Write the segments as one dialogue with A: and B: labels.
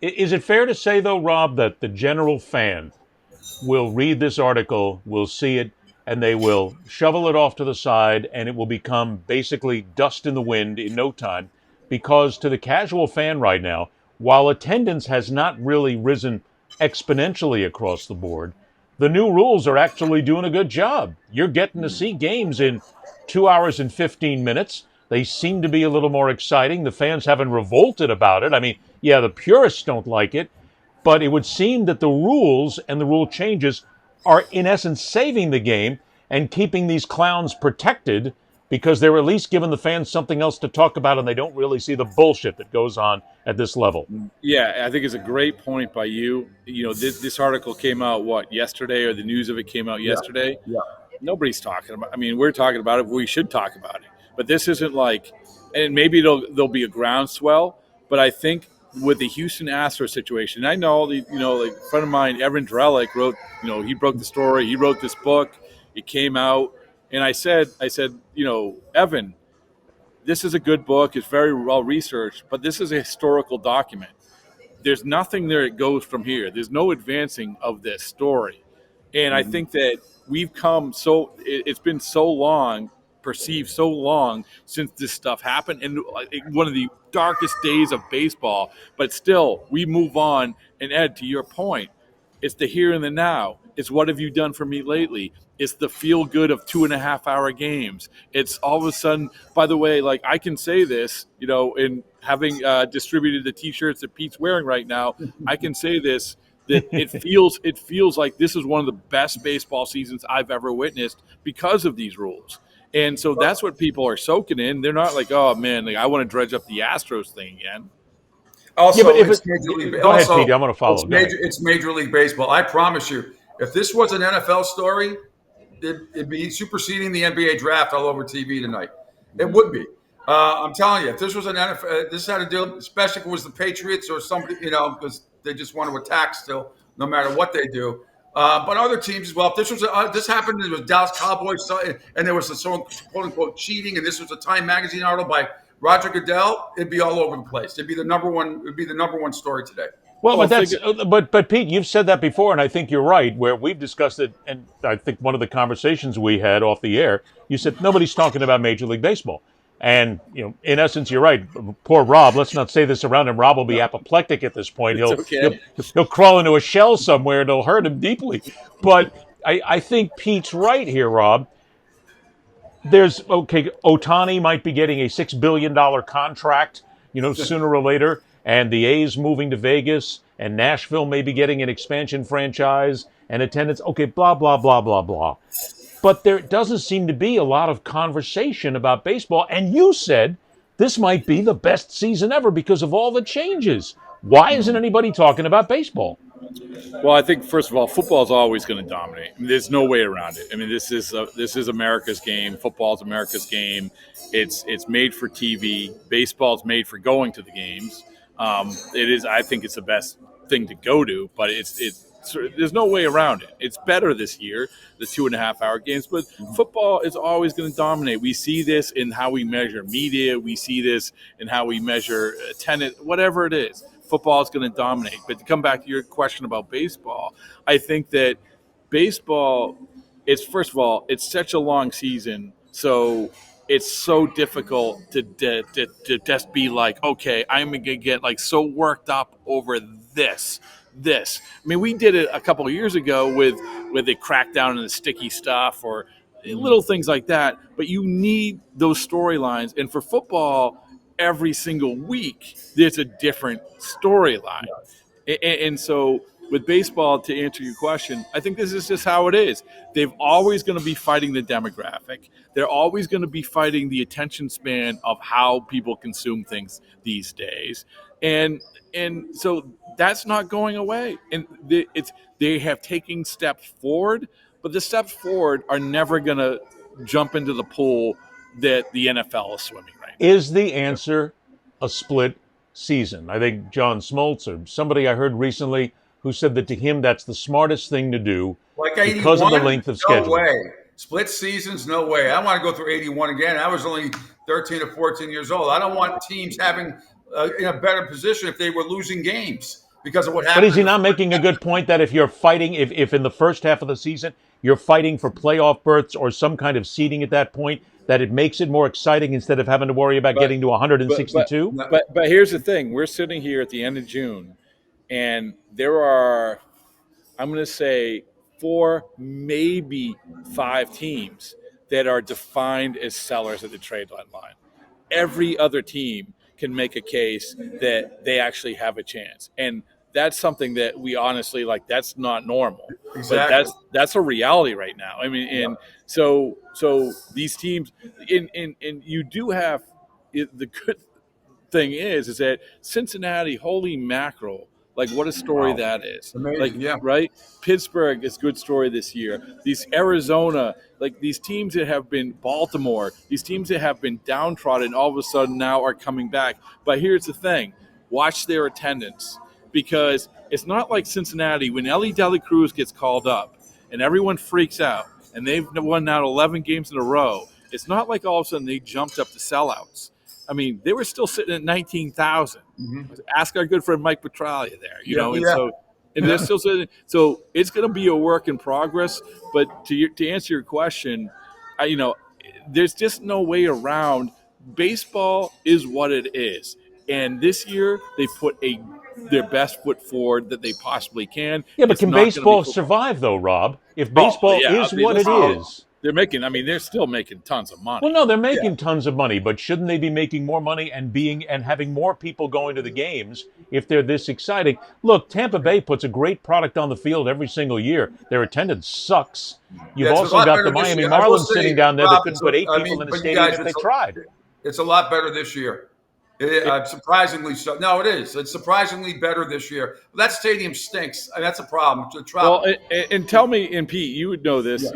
A: Is it fair to say, though, Rob, that the general fan will read this article, will see it, and they will shovel it off to the side, and it will become basically dust in the wind in no time? Because to the casual fan right now, while attendance has not really risen exponentially across the board, the new rules are actually doing a good job. You're getting to see games in 2 hours and 15 minutes. They seem to be a little more exciting. The fans haven't revolted about it. I mean, yeah, the purists don't like it, but it would seem that the rules and the rule changes are, in essence, saving the game and keeping these clowns protected because they're at least giving the fans something else to talk about and they don't really see the bullshit that goes on at this level.
B: Yeah, I think it's a great point by you. You know, this article came out, yesterday, or the news of it came out
C: Yeah.
B: yesterday.
C: Yeah.
B: Nobody's talking about. I mean, we're talking about it. We should talk about it. But this isn't like, and maybe there'll be a groundswell. But I think with the Houston Astros situation, I know like a friend of mine, Evan Drellick, wrote. He broke the story. He wrote this book. It came out, and I said, Evan, this is a good book. It's very well researched, but this is a historical document. There's nothing there that goes from here. There's no advancing of this story. And I think that it's been so long, perceived so long since this stuff happened, and one of the darkest days of baseball. But still, we move on. And Ed, to your point, it's the here and the now. It's what have you done for me lately? It's the feel good of 2.5 hour games. It's all of a sudden, by the way, like I can say this, in having distributed the T-shirts that Pete's wearing right now, I can say this, that it feels like this is one of the best baseball seasons I've ever witnessed because of these rules. And so that's what people are soaking in. They're not like, oh man, like I want to dredge up the Astros thing again.
C: Also,
A: Yeah, but
C: it's Major League.
A: go ahead,
C: Also,
A: Pete. I'm going to follow.
C: it's Major League Baseball. I promise you, if this was an NFL story, it'd be superseding the NBA draft all over TV tonight. It would be. I'm telling you, if this was an NFL, this had to do, especially if it was the Patriots or somebody, because they just want to attack still, no matter what they do. But other teams as well. If this was this happened, it was Dallas Cowboys, and there was some quote unquote cheating, and this was a Time Magazine article by Roger Goodell, it'd be all over the place. It'd be the number one story today.
A: Well, but Pete, you've said that before, and I think you're right. Where we've discussed it, and I think one of the conversations we had off the air, you said nobody's talking about Major League Baseball, and in essence, you're right. Poor Rob. Let's not say this around him. Rob will be apoplectic at this point. He'll crawl into a shell somewhere, and it'll hurt him deeply. But I think Pete's right here, Rob. Ohtani might be getting a $6 billion contract, sooner or later, and the A's moving to Vegas, and Nashville may be getting an expansion franchise and attendance. Okay, blah, blah, blah, blah, blah. But there doesn't seem to be a lot of conversation about baseball, and you said this might be the best season ever because of all the changes. Why isn't anybody talking about baseball?
B: Well, I think first of all, football is always going to dominate. I mean, there's no way around it. I mean, this is America's game. Football is America's game. It's made for TV. Baseball is made for going to the games. It is. I think it's the best thing to go to, but there's no way around it. It's better this year, the 2.5 hour games, but football is always going to dominate. We see this in how we measure media. We see this in how we measure attendance, whatever it is. Football is going to dominate. But to come back to your question about baseball, I think that baseball is, first of all, it's such a long season, so it's so difficult to just be like, okay, I'm going to get like so worked up over this. I mean, we did it a couple of years ago with the crackdown and the sticky stuff or little things like that. But you need those storylines. And for football, every single week, there's a different storyline. And so with baseball, to answer your question, I think this is just how it is. They're always going to be fighting the demographic. They're always going to be fighting the attention span of how people consume things these days. And so that's not going away. And they have taken steps forward, but the steps forward are never going to jump into the pool that the NFL is swimming right now.
A: Is the answer a split season? I think John Smoltz or somebody I heard recently who said that to him that's the smartest thing to do because of the length of schedule.
C: No way. Split seasons, no way. I want to go through 81 again. I was only 13 or 14 years old. I don't want teams having in a better position if they were losing games. because of what
A: But
C: happened.
A: is he not making a good point that if you're fighting, if in the first half of the season you're fighting for playoff berths or some kind of seeding at that point, that it makes it more exciting instead of having to worry about
B: But
A: getting to
B: but but
A: 162?
B: but here's the thing: we're sitting here at the end of June, and there are, I'm going to say, four, maybe five teams that are defined as sellers at the trade deadline. Every other team can make a case that they actually have a chance, and that's something that we honestly like. That's not normal, but
C: Exactly.
B: that's a reality right now. I mean,
C: Yeah.
B: and so these teams, and you do have the good thing is that Cincinnati, holy mackerel, like what a story
A: Wow.
B: that is. Like,
C: Amazing. Yeah.
B: right? Pittsburgh is a good story this year. These Arizona, like these teams that have been Baltimore, these teams that have been downtrodden all of a sudden now are coming back. But here's the thing: watch their attendance, because it's not like Cincinnati when Ellie Deli Cruz gets called up and everyone freaks out and they've won now 11 games in a row. It's not like all of a sudden they jumped up to sellouts. I mean, they were still sitting at 19,000.
C: Mm-hmm.
B: Ask our good friend Mike Petralia there,
C: Yeah.
B: and
C: Yeah.
B: so and they're still sitting. So it's going to be a work in progress. But to answer your question, there's just no way around. Baseball is what it is, and this year they put their best foot forward that they possibly can.
A: Yeah, but
B: It's
A: can
B: not going to be
A: baseball
B: football.
A: survive, though, Rob? If
B: Oh
A: baseball
B: yeah,
A: is what it
B: listen,
A: is.
B: they're making. I mean, they're still making tons of money.
A: Well, no, they're
C: Yeah.
A: making tons of money, but shouldn't they be making more money and having more people going to the games if they're this exciting? Look, Tampa Bay puts a great product on the field every single year. Their attendance sucks. You've
C: Yeah, it's a
A: also
C: lot
A: got
C: better
A: the
C: this
A: Miami
C: year. I will
A: Marlins
C: say,
A: sitting down there that
C: Rob,
A: couldn't put 8 people in the
C: but you
A: stadium
C: guys,
A: if they tried.
C: it's a lot better this year. Surprisingly so. No, it is. It's surprisingly better this year. That stadium stinks. And that's a problem. The
B: Well,
C: travel.
B: and tell me, and Pete, you would know this,
C: Yeah.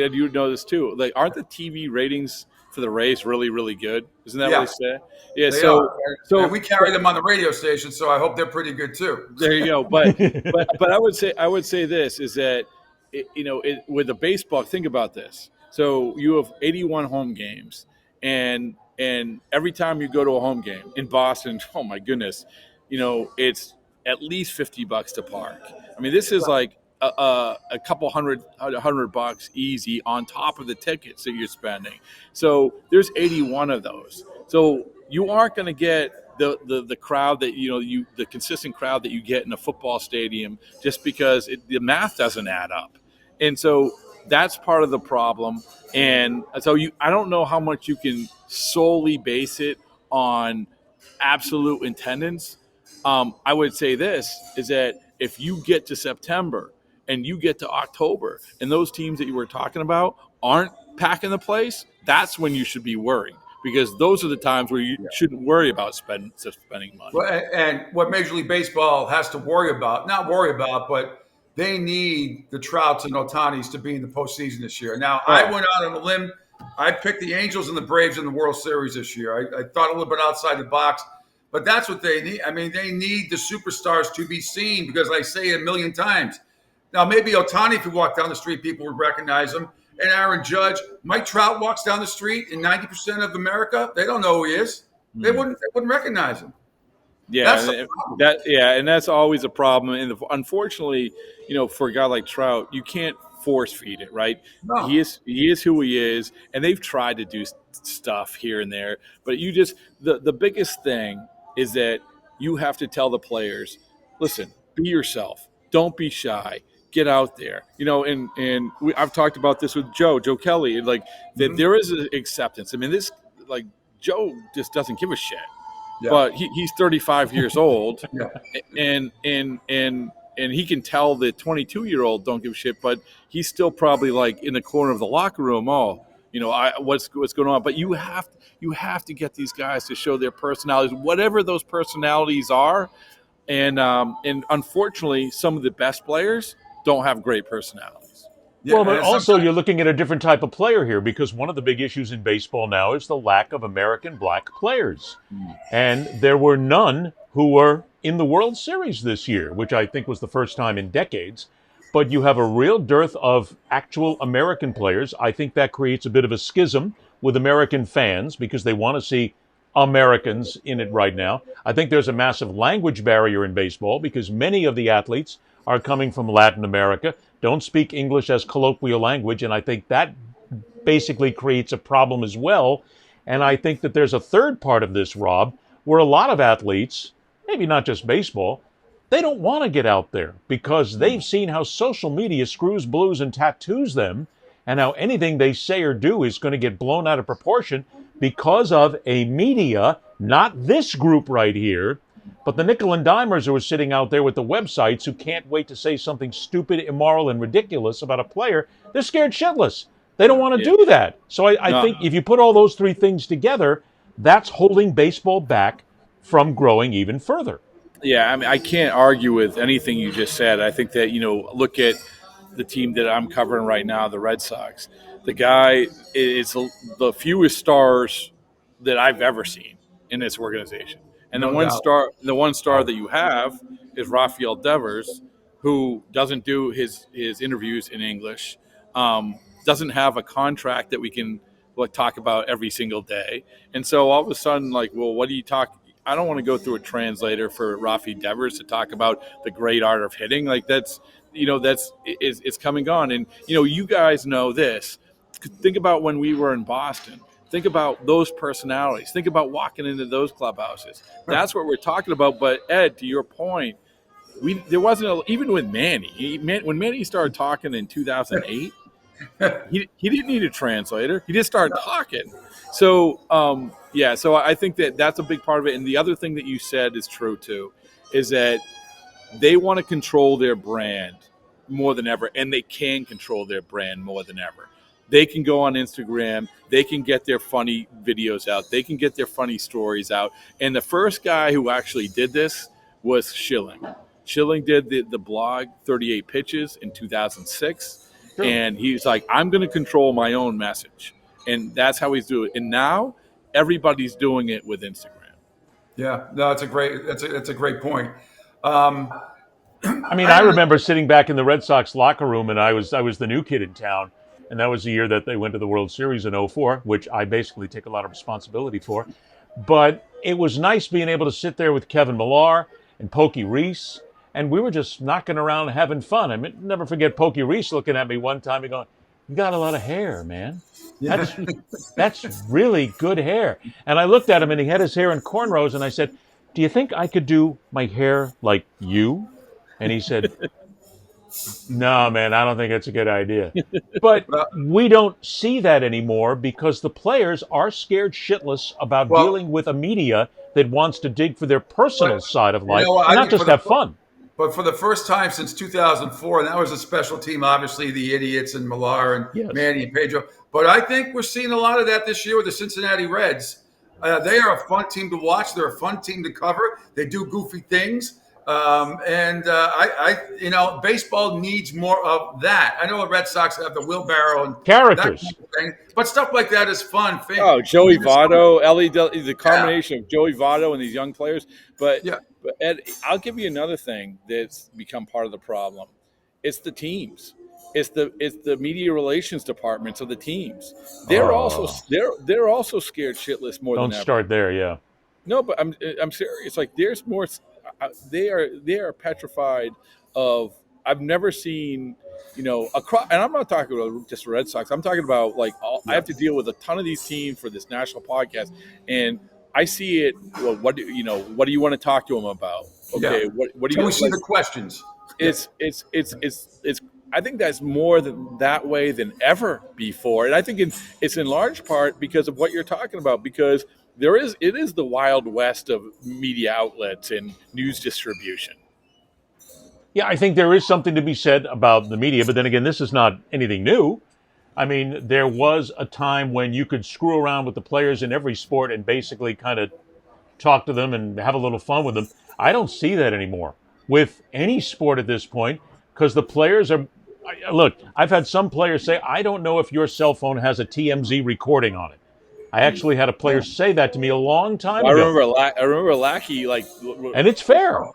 B: and you would know this too. Like, aren't the TV ratings for the Rays really, really good? Isn't that what
C: Yeah,
B: they say? Yeah.
C: they
B: So,
C: are.
B: so
C: And we carry them on the radio station, so I hope they're pretty good too.
B: there you go. But I would say this is that with the baseball, think about this. So you have 81 home games, and every time you go to a home game in Boston, oh my goodness, it's at least $50 to park. I mean, this is like a couple $100 easy on top of the tickets that you're spending. So there's 81 of those. So you aren't going to get the crowd that the consistent crowd that you get in a football stadium just because the math doesn't add up. And so that's part of the problem. And so I don't know how much you can solely base it on absolute attendance. I would say this is that if you get to September and you get to October and those teams that you were talking about aren't packing the place, that's when you should be worried, because those are the times where you shouldn't worry about spending money.
C: Well, and what Major League Baseball has to not worry about, but they need the Trouts and Otanis to be in the postseason this year. Now, I went out on a limb. I picked the Angels and the Braves in the World Series this year. I thought a little bit outside the box, but that's what they need. I mean, they need the superstars to be seen, because I say it a million times. Now, maybe Otani, if you walk down the street, people would recognize him. And Aaron Judge. Mike Trout walks down the street in 90% of America, they don't know who he is. They wouldn't recognize him.
B: Yeah,
C: That's the problem.
B: and that's always a problem. And unfortunately, for a guy like Trout, you can't force feed it, right?
C: No.
B: He is who he is, and they've tried to do stuff here and there, but the biggest thing is that you have to tell the players, listen, be yourself, don't be shy. Get out there, I've talked about this with Joe Kelly, like that there is an acceptance. I mean, this, like, Joe just doesn't give a shit, but he's 35 years old, and he can tell the 22-year-old don't give a shit, but he's still probably like in the corner of the locker room. What's going on? But you have to get these guys to show their personalities, whatever those personalities are, and unfortunately, some of the best players don't have great personalities.
C: Yeah,
A: Well, but
C: and
A: also
C: sometimes-
A: you're looking at a different type of player here, because one of the big issues in baseball now is the lack of American black players. And there were none who were in the World Series this year, which I think was the first time in decades. But you have a real dearth of actual American players. I think that creates a bit of a schism with American fans, because they want to see Americans in it right now. I think there's a massive language barrier in baseball because many of the athletes are coming from Latin America, don't speak English as colloquial language, and I think that basically creates a problem as well. And I think that there's a third part of this, Rob, where a lot of athletes, maybe not just baseball, they don't want to get out there because they've seen how social media screws, blues, and tattoos them, and how anything they say or do is going to get blown out of proportion because of a media, not this group right here, but the nickel and dimers who are sitting out there with the websites who can't wait to say something stupid, immoral, and ridiculous about a player. They're scared shitless. They don't want to do that. So I think if you put all those three things together, that's holding baseball back from growing even further.
B: Yeah, I mean, I can't argue with anything you just said. I think that, look at the team that I'm covering right now, the Red Sox. The guy is the fewest stars that I've ever seen in this organization. And the one star that you have is Rafael Devers, who doesn't do his interviews in English, doesn't have a contract that we can talk about every single day. And so all of a sudden, what do you talk? I don't want to go through a translator for Rafi Devers to talk about the great art of hitting. It's come and gone. And, you guys know this. Think about when we were in Boston. Think about those personalities. Think about walking into those clubhouses. That's what we're talking about. But, Ed, to your point, there wasn't even with Manny. When Manny started talking in 2008, he didn't need a translator. He just started talking. So, so I think that's a big part of it. And the other thing that you said is true, too, is that they want to control their brand more than ever, and they can control their brand more than ever. They can go on Instagram. They can get their funny videos out. They can get their funny stories out. And the first guy who actually did this was Schilling. Schilling did the blog 38 Pitches in 2006. Sure. And he's like, I'm going to control my own message. And that's how he's doing it. And now everybody's doing it with Instagram.
C: Yeah, no, that's a great point.
A: I remember sitting back in the Red Sox locker room, and I was the new kid in town, and that was the year that they went to the World Series in '04, which I basically take a lot of responsibility for. But it was nice being able to sit there with Kevin Millar and Pokey Reese, and we were just knocking around having fun. I mean, never forget Pokey Reese looking at me one time and going, "You got a lot of hair, man. That's really good hair." And I looked at him, and he had his hair in cornrows, and I said, "Do you think I could do my hair like you?" And he said, "No, man, I don't think that's a good idea." But we don't see that anymore because the players are scared shitless about dealing with a media that wants to dig for their personal side of life and not just have fun.
C: But for the first time since 2004, and that was a special team, obviously, the idiots and Millar and Manny and Pedro. But I think we're seeing a lot of that this year with the Cincinnati Reds. They are a fun team to watch. They're a fun team to cover. They do goofy things. Baseball needs more of that. I know the Red Sox have the wheelbarrow and
A: characters,
C: that kind of thing, but stuff like that is fun.
B: Oh, Joey Votto, the combination of Joey Votto and these young players. But Ed, I'll give you another thing that's become part of the problem. It's the teams. It's the media relations departments of the teams. They're also scared shitless more than ever.
A: Don't start there, yeah.
B: No, but I'm serious. Like there's more. They are petrified of. I've never seen, across, and I'm not talking about just Red Sox. I'm talking about I have to deal with a ton of these teams for this national podcast, and I see it. Well, what do you want to talk to them about? Okay, what do you?
C: Can we see the questions?
B: It's. I think that's more than that way than ever before, and I think it's in large part because of what you're talking about. Because it is the Wild West of media outlets and news distribution.
A: Yeah, I think there is something to be said about the media, but then again, this is not anything new. I mean, there was a time when you could screw around with the players in every sport and basically kind of talk to them and have a little fun with them. I don't see that anymore with any sport at this point because the players are... Look, I've had some players say, "I don't know if your cell phone has a TMZ recording on it." I actually had a player say that to me a long time ago.
B: I remember Lackey,
A: and it's fair.